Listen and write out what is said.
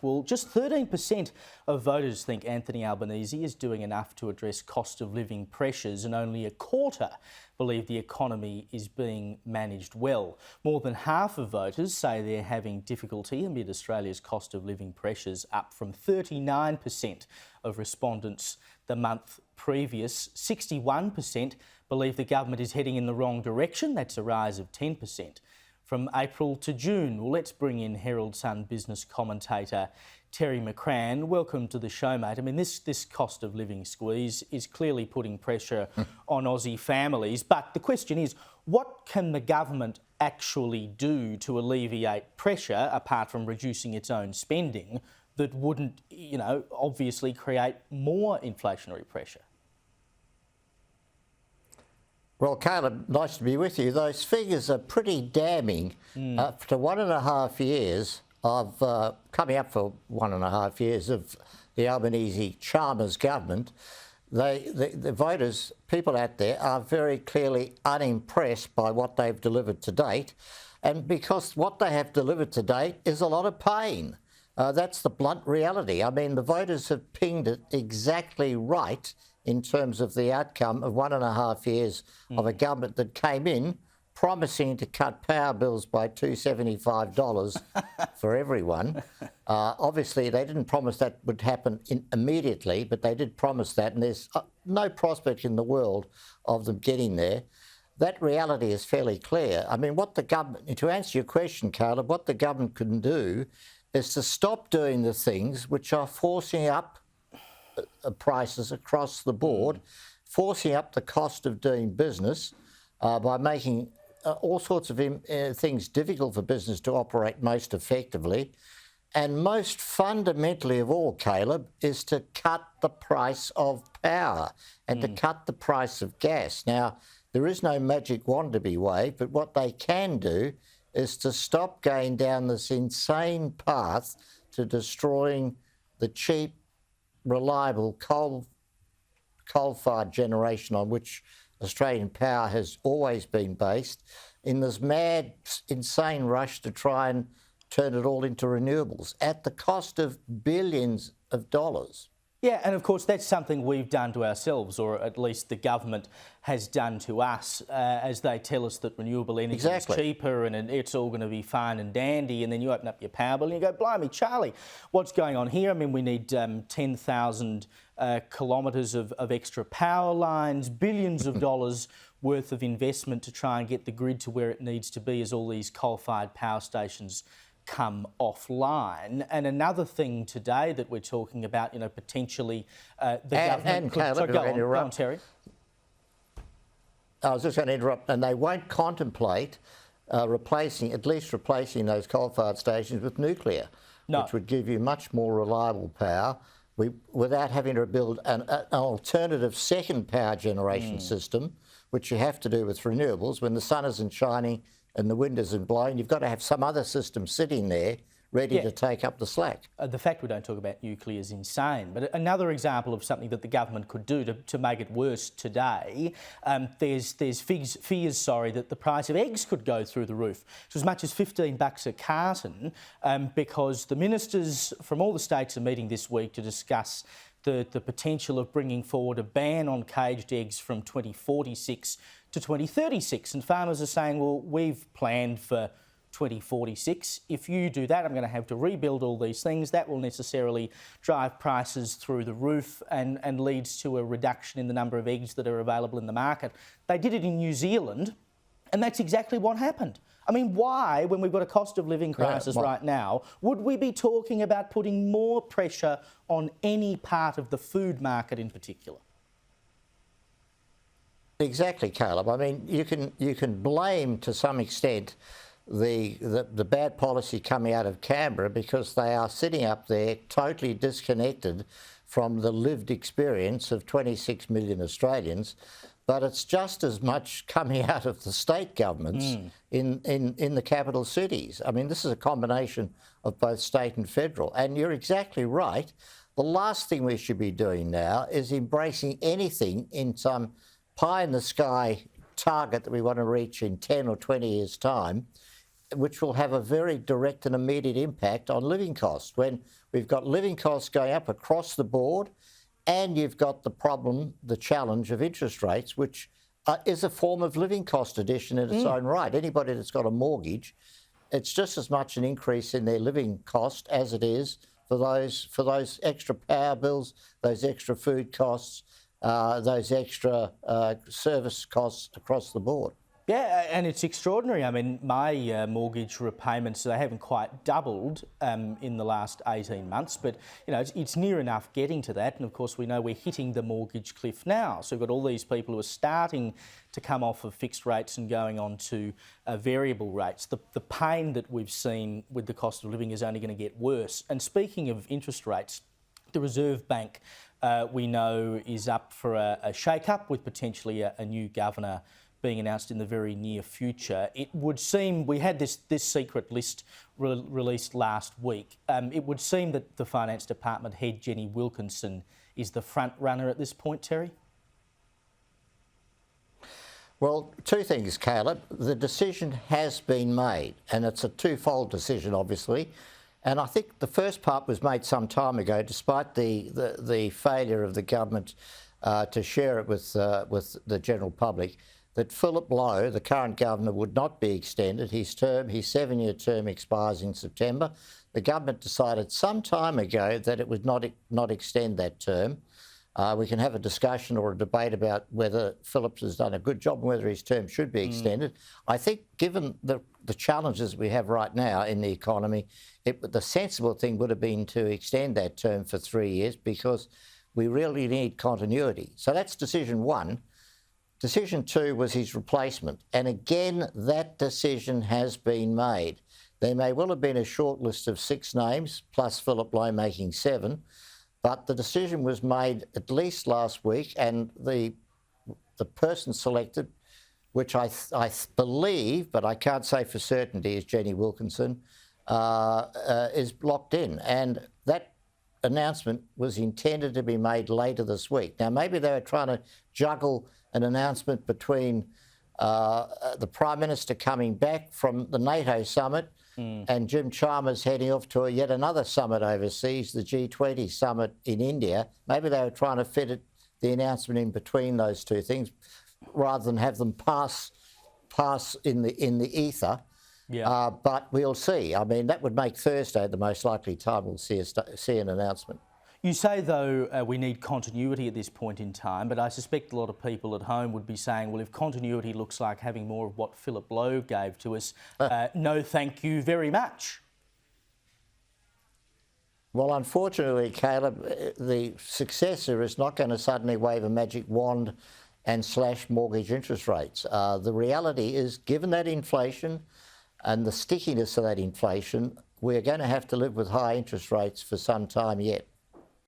Well, just 13% of voters think Anthony Albanese is doing enough to address cost of living pressures, and only a quarter believe the economy is being managed well. More than half of voters say they're having difficulty amid Australia's cost of living pressures, up from 39% of respondents the month previous. 61% believe the government is heading in the wrong direction. That's a rise of 10% from April to June. Well, let's bring in Herald Sun business commentator Terry McCrann. Welcome to the show, mate. I mean, this cost of living squeeze is clearly putting pressure on Aussie families, but the question is, what can the government actually do to alleviate pressure, apart from reducing its own spending, that wouldn't, obviously create more inflationary pressure? Well, Caleb, nice to be with you. Those figures are pretty damning. After 1.5 years of, coming up for 1.5 years of the Albanese Chalmers government, the voters, people out there, are very clearly unimpressed by what they've delivered to date. And because what they have delivered to date is a lot of pain. That's the blunt reality. I mean, the voters have pinged it exactly right in terms of the outcome of 1.5 years of a government that came in promising to cut power bills by $275 for everyone. Obviously, they didn't promise that would happen immediately, but they did promise that, and there's no prospect in the world of them getting there. That reality is fairly clear. I mean, what the government, to answer your question, Caleb, what the government can do is to stop doing the things which are forcing up prices across the board, forcing up the cost of doing business by making all sorts of things difficult for business to operate most effectively. And most fundamentally of all, Caleb, is to cut the price of power and to cut the price of gas. Now, there is no magic wand to be waved, but what they can do is to stop going down this insane path to destroying the cheap, reliable coal-fired generation on which Australian power has always been based, in this mad, insane rush to try and turn it all into renewables at the cost of billions of dollars. Yeah, and of course that's something we've done to ourselves, or at least the government has done to us, as they tell us that renewable energy is cheaper and it's all going to be fine and dandy, and then you open up your power bill and you go, blimey, Charlie, what's going on here? I mean, we need 10,000 kilometres of extra power lines, billions of dollars worth of investment to try and get the grid to where it needs to be as all these coal-fired power stations come offline. And another thing today that we're talking about, potentially the government... And Caleb, go on, Terry. I was just going to interrupt. And they won't contemplate replacing those coal-fired stations with nuclear, which would give you much more reliable power without having to build an alternative second power generation system, which you have to do with renewables. When the sun isn't shining and the wind isn't blowing, you've got to have some other system sitting there ready to take up the slack. The fact we don't talk about nuclear is insane. But another example of something that the government could do to make it worse today, there's fears that the price of eggs could go through the roof to as much as $15 a carton, because the ministers from all the states are meeting this week to discuss the potential of bringing forward a ban on caged eggs from 2046 to 2036. And farmers are saying, well, we've planned for 2046. If you do that, I'm going to have to rebuild all these things. That will necessarily drive prices through the roof and leads to a reduction in the number of eggs that are available in the market. They did it in New Zealand, and that's exactly what happened. I mean, why, when we've got a cost of living crisis right now, would we be talking about putting more pressure on any part of the food market in particular? Exactly, Caleb. I mean, you can blame to some extent the bad policy coming out of Canberra, because they are sitting up there totally disconnected from the lived experience of 26 million Australians. But it's just as much coming out of the state governments in the capital cities. I mean, this is a combination of both state and federal. And you're exactly right. The last thing we should be doing now is embracing anything in some pie-in-the-sky target that we want to reach in 10 or 20 years' time, which will have a very direct and immediate impact on living costs. When we've got living costs going up across the board, and you've got the problem, the challenge of interest rates, which is a form of living cost addition in its own right. Anybody that's got a mortgage, it's just as much an increase in their living cost as it is for those extra power bills, those extra food costs, those extra service costs across the board. Yeah, and it's extraordinary. I mean, my mortgage repayments, they haven't quite doubled in the last 18 months, but, you know, it's near enough getting to that. And, of course, we know we're hitting the mortgage cliff now. So we've got all these people who are starting to come off of fixed rates and going on to variable rates. The pain that we've seen with the cost of living is only going to get worse. And speaking of interest rates, the Reserve Bank, we know, is up for a shake-up with potentially a new governor being announced in the very near future. It would seem, we had this secret list released last week. It would seem that the Finance Department head, Jenny Wilkinson, is the front runner at this point, Terry? Well, two things, Caleb. The decision has been made, and it's a twofold decision, obviously. And I think the first part was made some time ago, despite the failure of the government to share it with the general public, that Philip Lowe, the current governor, would not be extended. His 7-year term expires in September. The government decided some time ago that it would not extend that term. We can have a discussion or a debate about whether Phillips has done a good job and whether his term should be extended. I think given the challenges we have right now in the economy, the sensible thing would have been to extend that term for 3 years because we really need continuity. So that's decision one. Decision two was his replacement. And again, that decision has been made. There may well have been a short list of 6 names, plus Philip Lowe making 7. But the decision was made at least last week, and the person selected, which I believe, but I can't say for certainty, is Jenny Wilkinson, is locked in. And that announcement was intended to be made later this week. Now, maybe they were trying to juggle an announcement between the Prime Minister coming back from the NATO summit and Jim Chalmers heading off to yet another summit overseas, the G20 summit in India. Maybe they were trying to fit the announcement in between those two things rather than have them pass in the ether. Yeah. But we'll see. I mean, that would make Thursday the most likely time we'll see an announcement. You say, though, we need continuity at this point in time, but I suspect a lot of people at home would be saying, well, if continuity looks like having more of what Philip Lowe gave to us, no thank you very much. Well, unfortunately, Caleb, the successor is not going to suddenly wave a magic wand and slash mortgage interest rates. The reality is, given that inflation and the stickiness of that inflation, we're going to have to live with high interest rates for some time yet.